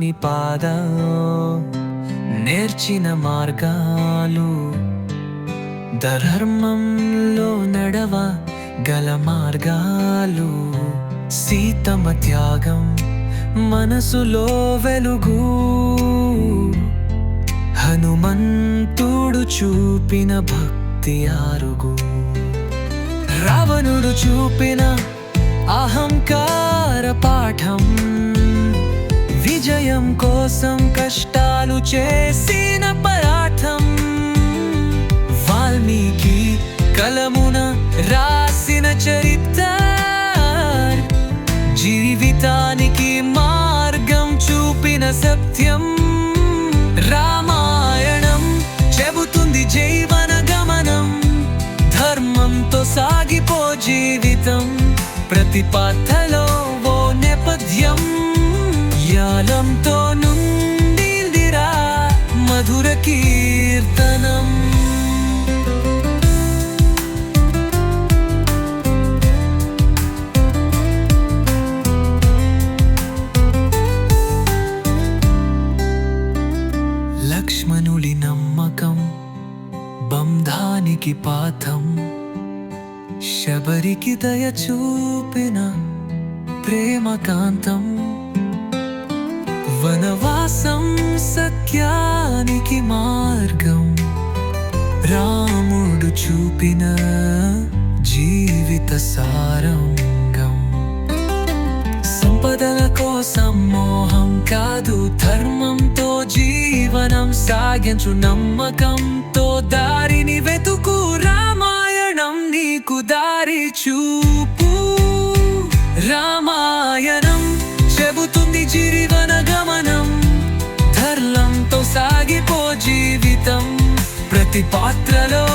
రాముని పాదం నేర్చిన మార్గాలు, ధర్మంలో నడవ గల మార్గాలు, సీతమ్మ త్యాగం మనసులో వెలుగు, హనుమంతుడు చూపిన భక్తి అరుగు, రావణుడు చూపిన అహంకార పాఠం, విజయం కోసం కష్టాలు చేసిన పరాఠం, వాల్మీకి కలమున రాసిన చరిత్ర, జీవితానికి మార్గం చూపిన సత్యం, రామాయణం చెబుతుంది జీవన గమనం, ధర్మంతో సాగిపో జీవితం, ప్రతి పాత్రలో ఓ నేపథ్యం, యాలంతో నుండిరా మధుర కీర్తనం. లక్ష్మణుడి నమ్మకం బంధానికి పాఠం, శబరికి దయ చూపిన ప్రేమకాంతం, వనవాసం సత్యానికి మార్గం, రాముడు చూపిన జీవిత సారంగం, సంపదల కోసం మోహం కాదు, ధర్మంతో జీవనం సాగించు, నమ్మకంతో దారిని వెతుకు, రామాయణం నీకు దారి చూపు, రామాయణం చెబుతుంది జీవన గమనం, ధర్మంతో సాగిపో జీవితం, ప్రతి పాత్రలో